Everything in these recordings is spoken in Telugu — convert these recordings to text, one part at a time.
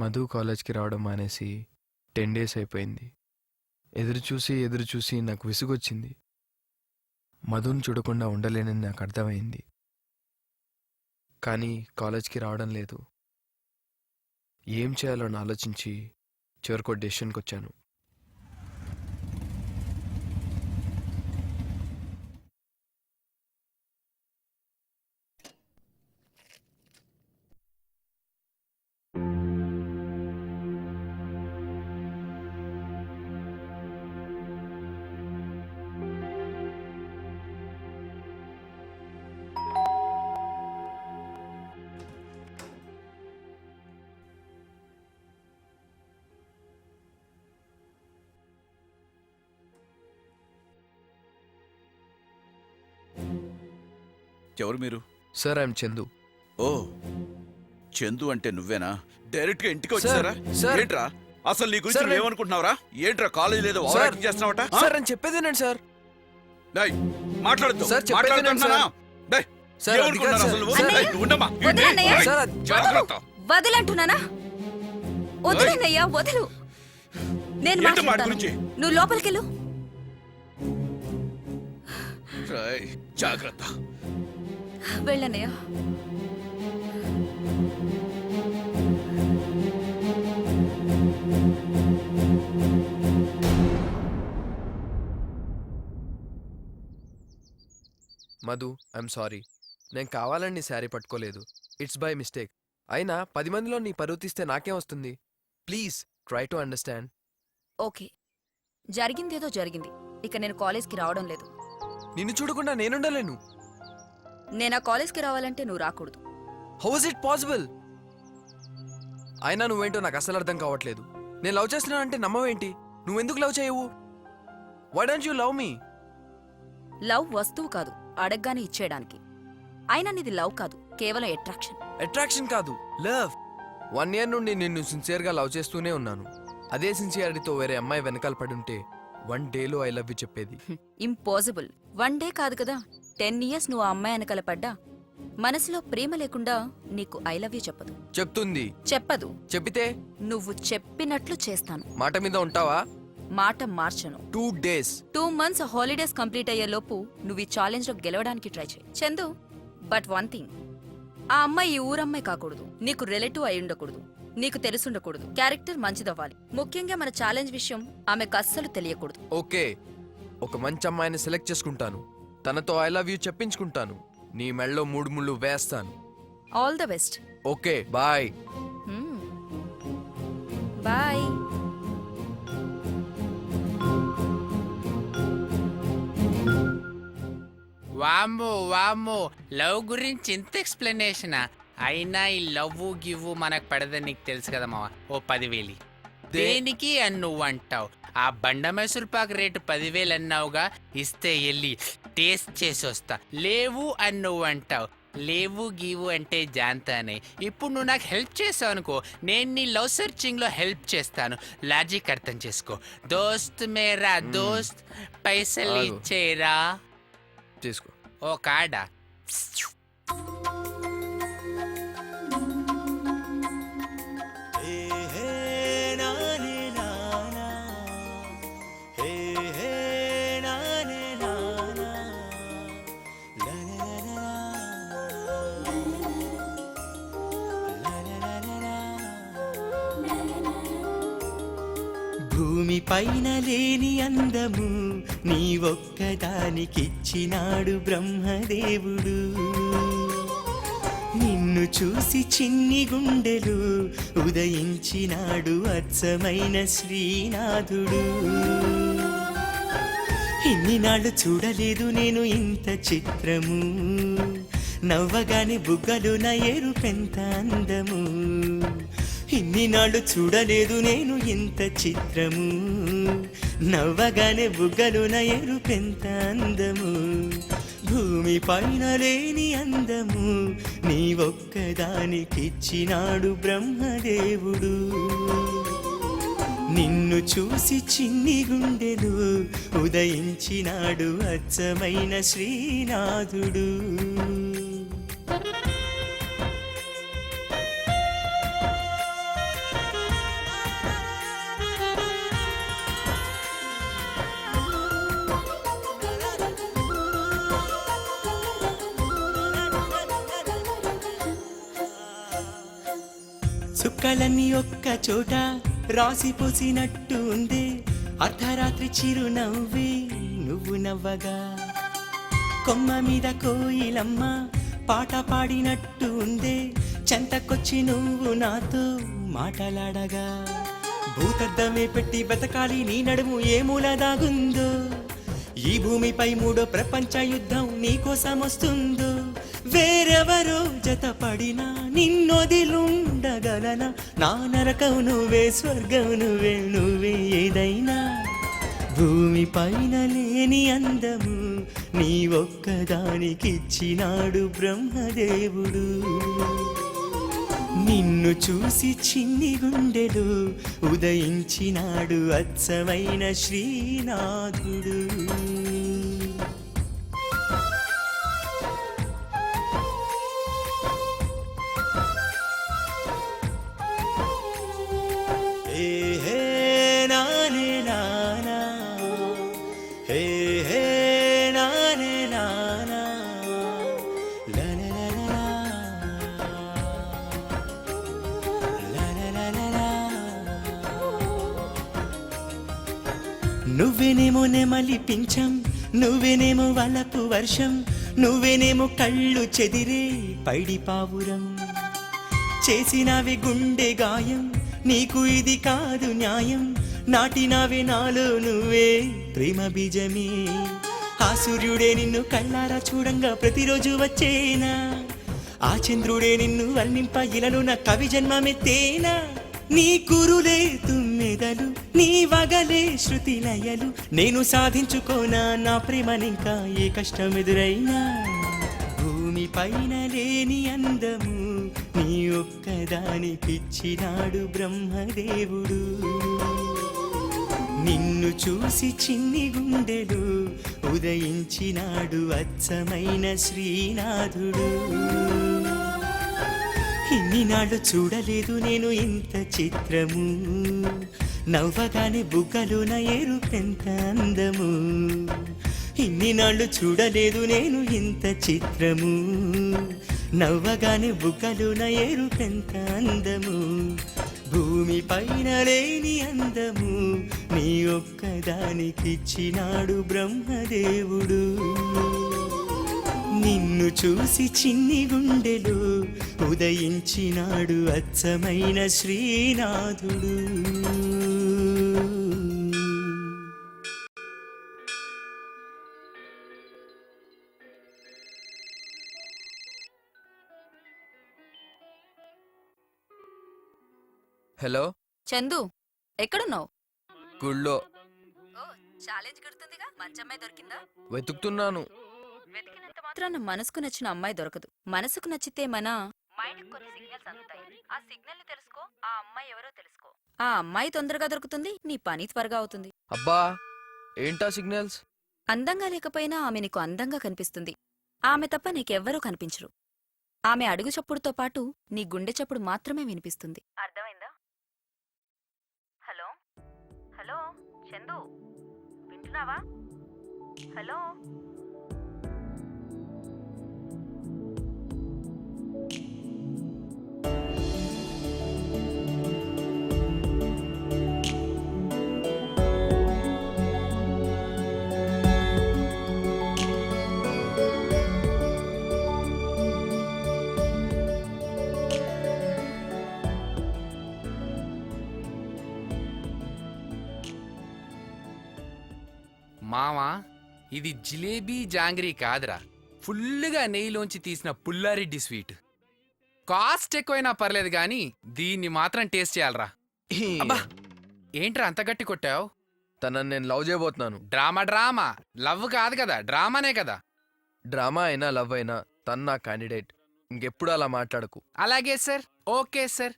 మధు కాలేజ్కి రావడం మానేసి 10 డేస్ అయిపోయింది. ఎదురుచూసి నాకు విసుగొచ్చింది. మధుని చూడకుండా ఉండలేనని నాకు అర్థమైంది. కానీ కాలేజ్కి రావడం లేదు. ఏం చేయాలో అని ఆలోచించి చివరికి ఒక డెసిషన్కి వచ్చాను. ఎవరు మీరు? Sir I'm Chandu. ఓ చందు అంటే నువ్వేనా? డైరెక్ట్ గా ఇంటికి వచ్చారా? ఏంట్రా అసలు నీ గురించి ఏమనుకుంటున్నావురా? ఏంట్రా కాలేజ్ లేదో ఓవరాక్టింగ్ చేస్తున్నావట? సార్ అని చెప్పేదేనండి సార్. డేయ్ మాట్లాడొద్దు. సార్ చెప్పేదేనండి సార్. డేయ్ సార్ ఏమనుకుంటున్నావు అసలు నువ్వు? డేయ్ ఉండమ్మా. సార్ జాగ్రత్త. వదలంటున్నానా? వదలన్నయ్యా వదలు. నేను మాట్లాడతాను. నువ్వు లోపలికెళ్ళు. జాగ్రత్త. వెళ్ళన్నయ్యా. Madhu I'm sorry. నేను కావాలని నీ శారీ పట్టుకోలేదు. It's by mistake. అయినా 10 మందిలో నీ పరువు తీస్తే నాకేం వస్తుంది? Please try to understand. Okay, జరిగిందేదో జరిగింది. ఇక నేను కాలేజ్కి రావడం లేదు. నిన్ను చూడకుండా నేనుండలేను. నేను ఆ కాలేజ్కి రావాలంటే నువ్వు రాకూడదు. How is it possible? అయినా నువ్వేంటో నాకు అసలు అర్థం కావట్లేదు. నేను లవ్ చేస్తున్నానంటే నమ్మవేంటి? నువ్వెందుకు లవ్ చేయవు? Why don't you love me? Love వస్తువు కాదు, అడగ్గానే ఇచ్చేయడానికి. అయినా నీది లవ్ కాదు, కేవలం అట్రాక్షన్. అట్రాక్షన్ కాదు, లవ్. 1 year నుండి నిన్ను సిన్సియర్గా లవ్ చేస్తూనే ఉన్నాను. అదే సిన్సియారిటీతో వేరే అమ్మాయి వెనకాల పడుంటే 1 dayలో ఐ లవ్ యూ చెప్పేది. ఇంపాసిబుల్. 1 day కాదు కదా, 10 years నువ్వు ఆ అమ్మాయి వెనకాల పడ్డా మనసులో ప్రేమ లేకుండా నీకు ఐ లవ్ యూ చెప్పదు. చెప్తుంది. చెప్పదు. చెప్పితే నువ్వు చెప్పినట్లు చేస్తాను. మాట మీద ఉంటావా? మాట మార్చను. 2 days. 2 months హాలిడేస్ కంప్లీట్ అయ్యే లోపు నువ్వు ఈ ఛాలెంజ్ లో గెలవడానికి ట్రై చేయి చందు. బట్ 1 thing, ఆ అమ్మాయి ఈ ఊరమ్మాయి కాకూడదు, నీకు రిలేటివ్ అయి ఉండకూడదు, నీకు తెలుసుండకూడదు, క్యారెక్టర్ మంచిదవ్వాలి. ముఖ్యంగా మన ఛాలెంజ్ విషయం ఆమెకు అస్సలు తెలియకూడదు. ఓకే, ఒక మంచి అమ్మాయిని సెలెక్ట్ చేసుకుంటాను. తనతో ఐ లవ్ యూ చెప్పించుకుంటాను. నీ మెళ్ళలో 3 ముళ్ళు వేస్తాను. All the best. Okay bye. Bye. వామ్మో వామ్మో, లవ్ గురించి ఇంత ఎక్స్ప్లెనేషనా? అయినా ఈ లవ్ గివ్వు మనకు పడదని నీకు తెలుసు కదా మావా. ఓ 10,000 దేనికి అని నువ్వు అంటావు? ఆ బండ మైసూర్పాకు రేటు 10,000 అన్నావుగా, ఇస్తే వెళ్ళి టేస్ట్ చేసి వస్తా. లేవు అని నువ్వు అంటావు. లేవు గీవు అంటే జాంతానే. ఇప్పుడు నువ్వు నాకు హెల్ప్ చేసావు అనుకో, నేను నీ లవ్ సర్చింగ్ లో హెల్ప్ చేస్తాను. లాజిక్ అర్థం చేసుకో. దోస్త్ మేరా దోస్త్, పైసలు ఇచ్చేరా. తీసుకో. ఓ కాడా. భూమి పైన లేని అందము నీ ఒక్కదానికిచ్చినాడు బ్రహ్మదేవుడు. నిన్ను చూసి చిన్ని గుండెలు ఉదయించినాడు అచ్చమైన శ్రీనాథుడు. ఇన్ని నాళ్ళు చూడలేదు నేను ఇంత చిత్రము, నవ్వగానే బుగ్గలు నా ఎరుపెంత అందము. ఇన్ని నాళ్ళు చూడలేదు నేను ఇంత చిత్రము, నవ్వగానే బుగ్గలు నా ఎరుపెంత అందము. భూమి పైన లేని అందము నీ ఒక్కదానికిచ్చినాడు బ్రహ్మదేవుడు. నిన్ను చూసి చిన్ని గుండెలు ఉదయించినాడు అచ్చమైన శ్రీనాథుడు. చుక్కలన్నీ ఒక్క చోట రాసిపోసినట్టు ఉంది అర్ధరాత్రి చిరునవ్వే నువ్వు నవ్వగా కొమ్మ మీద కోయిలమ్మ పాట పాడినట్టు ఉందే చెంతకొచ్చి నువ్వు నాతో మాటలాడగా భూతద్దమే పెట్టి బతకాలి నీ నడుము ఏ మూల దాగుందో ఈ భూమిపై మూడో ప్రపంచ యుద్ధం నీకోసం వస్తుందో వేరెవరో జతపడినా నిన్నొదిలుండగలనా నా నరకం నువ్వే స్వర్గం నువ్వే నువ్వే ఏదైనా భూమి పైన లేని అందము నీ ఒక్కదానికిచ్చినాడు బ్రహ్మదేవుడు నిన్ను చూసి చిన్ని గుండెలు ఉదయించినాడు అచ్చమైన శ్రీనాథుడు హే హే నానే నానా హే హే నానే నానా లా లా లా లా లా లా లా. నువ్వేనేమో నెమలి పింఛం నువ్వేనేమో వలపు వర్షం నువ్వేనేమో కళ్ళు చెదిరే పైడి పావురం చేసినవి గుండె గాయం నీకు ఇది కాదు న్యాయం నాటినవి నాలో నువ్వే ప్రేమ బీజమే ఆ సూర్యుడే నిన్ను కళ్ళారా చూడంగా ప్రతిరోజు వచ్చేనా ఆ చంద్రుడే నిన్ను వర్ణింప ఇలను నా కవి జన్మమెత్తేనా నీ కురులే తుమ్మెదలు నీ వగలే శృతి లయలు నేను సాధించుకోనా నా ప్రేమనింకా ఏ కష్టం ఎదురైనా భూమి పైన లేని అందము నీ ఒక్కదానికిచ్చినాడు బ్రహ్మదేవుడు నిన్ను చూసి చిన్ని గుండెలు ఉదయించినాడు అచ్చమైన శ్రీనాథుడు ఇన్ని నాళ్ళు చూడలేదు నేను ఇంత చిత్రము నవ్వగానే బుగ్గలోన ఎరుపెంత అందము ఇన్ని నాళ్ళు చూడలేదు నేను ఇంత చిత్రము నవ్వగానే బుగ్గలోన ఎరుపెంత అందము భూమి పైన లేని అందము నీ ఒక్కదానికిచ్చినాడు బ్రహ్మదేవుడు నిన్ను చూసి చిన్ని గుండెలు ఉదయించినాడు అచ్చమైన శ్రీనాథుడు హలో చందు ఎక్కడున్నావు గుళ్ళో ఛాలెంజ్ గుర్తుందిగా మంచి అమ్మాయి దొరికిందా వెతుకుతున్నాను. వెతికినంత మాత్రాన మనసుకు నచ్చిన అమ్మాయి దొరకదు మనసుకు నచ్చితే మన మైండ్ కొన్ని సిగ్నల్స్ అందుతాయి ఆ సిగ్నల్ ని తెలుసుకో ఆ అమ్మాయి ఎవరో తెలుసుకో ఆ అమ్మాయి తొందరగా దొరుకుతుంది నీ పని త్వరగా అవుతుంది అబ్బా ఏంటా సిగ్నల్స్? అందంగా లేకపోయినా ఆమె నీకు అందంగా కనిపిస్తుంది ఆమె తప్ప నీకెవ్వరూ కనిపించరు ఆమె అడుగు చప్పుడుతో పాటు నీ గుండె చప్పుడు మాత్రమే వినిపిస్తుంది అర్థమైందా? హలో హలో చందు వింటున్నావా? హలో మావా ఇది జిలేబీ జాంగ్రీ కాదురా ఫుల్లుగా నెయ్యిలోంచి తీసిన పుల్లారెడ్డి స్వీట్ కాస్ట్ ఎక్కువైనా పర్లేదు గాని దీన్ని మాత్రం టేస్ట్ చేయాలరా. అబ్బా ఏంట్రా అంత గట్టి కొట్టావు? తనని నేను లవ్ చేయబోతున్నాను. డ్రామా డ్రామా లవ్ కాదు కదా డ్రామానే కదా. డ్రామా అయినా లవ్ అయినా తను నా క్యాండిడేట్. ఇంకెప్పుడు అలా మాట్లాడకు. అలాగే సార్ ఓకే సార్.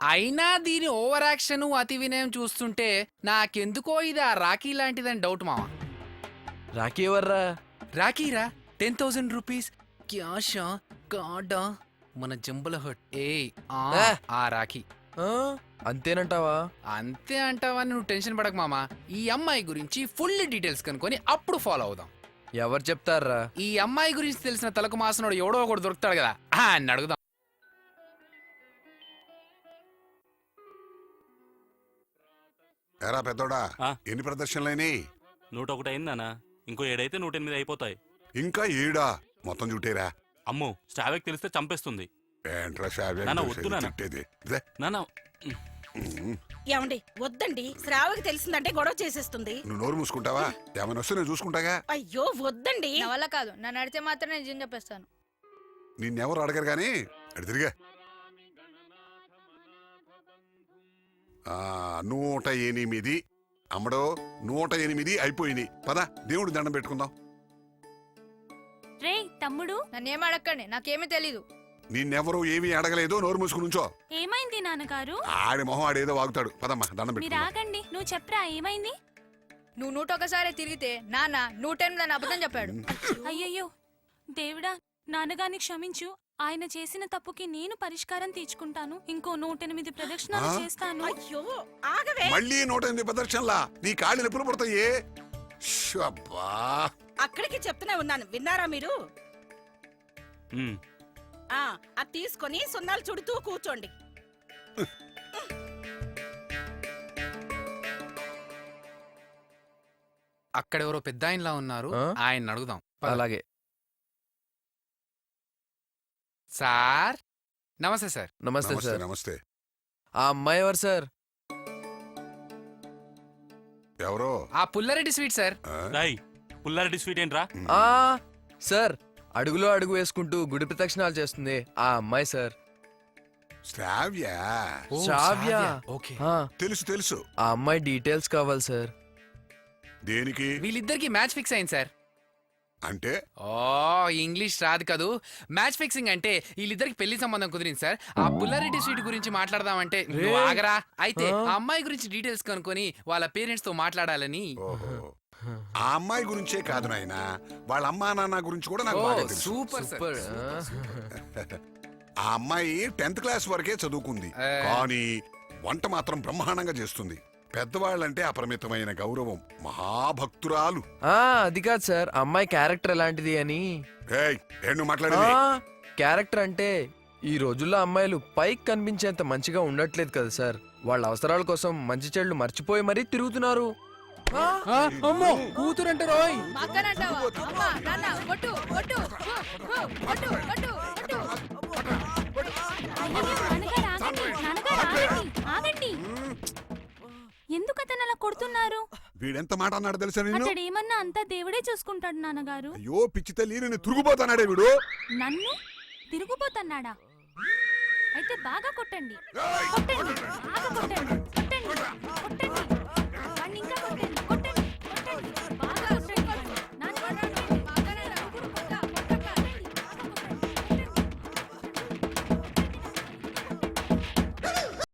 అయినా దీని ఓవర్ యాక్షన్ అతి వినయం చూస్తుంటే నాకెందుకో ఇది ఆ రాఖీ లాంటిదని డౌట్ మావా. రాఖీ ఎవర్రా? రాఖీరా 10,000 రూపీస్ క్యాషా కార్డా మన జంబుల హట్ ఆ రాఖీ అంతేనంటావా? అంతే అంటావని నువ్వు టెన్షన్ పడక మామా. ఈ అమ్మాయి గురించి ఫుల్ డీటెయిల్స్ కనుకొని అప్పుడు ఫాలో అవుదాం. ఎవరు చెప్తారా? ఈ అమ్మాయి గురించి తెలిసిన తలకు మాసనోడు ఎవడో ఒకడు దొరుకుతాడు కదా అని అడుగుదాం. ఎరా పెద్దోడా ఆ. ఎన్ని ప్రదర్శనలైనాయి? 101 అయిందనా, ఇంకో 7 అయితే 108 అయిపోతాయి. ఇంకా ఏడా? మొత్తం చుట్టేరా? అమ్మో, స్టావెక్ తెలిస్తే చంపేస్తుంది. ఏంట్రా శావ్యం నాన్న, చేసేది వద్దు నాన్న. తిట్టేది? ఇదే. నాన్న, ఏమండి వద్దండి, శ్రావకి తెలిసిందంటే గొడవ చేసేస్తుంది. నువ్వు నోరు మూసుకుంటావా? ఏమైనా వస్తే నేను చూసుకుంటాగా. అయ్యో వద్దండి. నా వల్ల కాదు, నన్ను అడిగితే మాత్రం నేను నిజం చెప్పేస్తాను. నిన్నెవరు అడగరు గాని అడి తిరిగా. 108 అమ్మడో, 108 అయిపోయినాయి. పద దేవుడు దండం పెట్టుకుందాం. రే తమ్ముడు, నన్నేం అడగండి, నాకేమీ తెలీదు. నిన్నెవరూ ఏమీ అడగలేదు, నోరు మూసుకుని ఉంచో. ఏమైంది నాన్నగారు? ఆడి మొహం ఆడేదో వాగుతాడు. పదమ్మా దండం మీరు పెట్టుకుందాం. ఆగండి, నువ్వు చెప్పరా ఏమైంది? నువ్వు 101 తిరిగితే నాన్న 108 అబద్ధం చెప్పాడు. అయ్యయ్యో దేవుడా, నాన్నగారిని క్షమించు. ఆయన చేసిన తప్పుకి నేను పరిష్కారం తీర్చుకుంటాను. ఇంకో 108 ప్రదక్షిణాలు ఆ? చేస్తాను. అయ్యో ఆగవే. మళ్ళీ 108 ప్రదర్శనలా? నీ కాళ్ళు నొప్పులు పడతాయే. అబ్బా, అక్కడికి చెప్తూనే ఉన్నాను, విన్నారా మీరు? ఉమ్, అది తీసుకొని సున్నాలు చుడుతూ కూర్చోండి. అక్కడ ఎవరో పెద్ద ఆయనలా ఉన్నారు, ఆ? ఆయన అడుగుదాం. పద. అలాగే. సార్ నమస్తే సార్. నమస్తే నమస్తే సార్. నమస్తే. ఆ అమ్మాయి ఎవరు సార్? ఎవరో? ఆ పుల్లారెడ్డి స్వీట్ సార్. ఆ? రాయ్, పుల్లారెడ్డి స్వీట్ ఏంట్రా? ఆ సార్, అడుగులో అడుగు వేసుకుంటూ గుడి ప్రదక్షిణాలు చేస్తుంది ఆ అమ్మాయి సార్. శ్రావ్య. ఓ, శ్రావ్య. ఓకే. ఆ, తెలుసు తెలుసు. ఆ అమ్మాయి డీటెయిల్స్ కావాలి సార్. దేనికి? వీళ్ళిద్దరికి మ్యాచ్ ఫిక్స్ అయింది సార్. అంటే ఓ ఇంగ్లీష్ రాదు కదూ. మ్యాచ్ ఫిక్సింగ్ అంటే వీళ్ళిద్దరికి పెళ్లి సంబంధం కుదిరింది సార్. ఆ పుల్లారెడ్డి స్వీట్ గురించి మాట్లాడదామంటే నువ్వు ఆగరా. అయితే ఆ? ఆ అమ్మాయి గురించి డీటెయిల్స్ కనుక్కొని వాళ్ళ పేరెంట్స్ తో మాట్లాడాలని. ఓహో, ఆ అమ్మాయి గురించే కాదు నాయన, వాళ్ళ అమ్మా నాన్న గురించి కూడా నాకు ఓ, బాగా తెలుసు. Super sir. సూపర్. ఆ అమ్మాయి 10th క్లాస్ వరకే చదువుకుంది, ఆ. కానీ వంట మాత్రం బ్రహ్మాండంగా చేస్తుంది. పెద్దవాళ్ళంటే అపరిమితమైన గౌరవం, మహాభక్తురాలు. ఆ, అది కాదు సార్, అమ్మాయి క్యారెక్టర్ ఎలాంటిది అని. ఏయ్, ఏండు ఆ, మాట్లాడేది? క్యారెక్టర్ అంటే ఈ రోజుల్లో అమ్మాయిలు పైకి కనిపించేంత మంచిగా ఉండట్లేదు కదా సార్. వాళ్ళ అవసరాల కోసం మంచి చెడులు మర్చిపోయి మరీ తిరుగుతున్నారు. అమ్మో కూతురంటే రోయ్. మా అక్కనంటావా? అమ్మ, నాన్న, కొట్టు, కొట్టు, కొట్టు, కొట్టు, కొట్టు. అయ్యయ్యో, నాన్నగారు ఆగండి, నాన్నగారు ఆగండి, ఆగండి. ఎందుకు అతను అలా కొడుతున్నారు? వీడెంత మాట అన్నాడు తెలుసా నిన్ను? అతడు ఏమన్నా అంతా దేవుడే చూసుకుంటాడు నాన్నగారు. అయ్యో పిచ్చి తల్లి, నేను తిరుగుపోతానాడే వీడు. నన్ను తిరుగుపోతున్నాడా? అయితే బాగా కొట్టండి, కొట్టండి, బాగా కొట్టండి, కొట్టండి, కొట్టండి.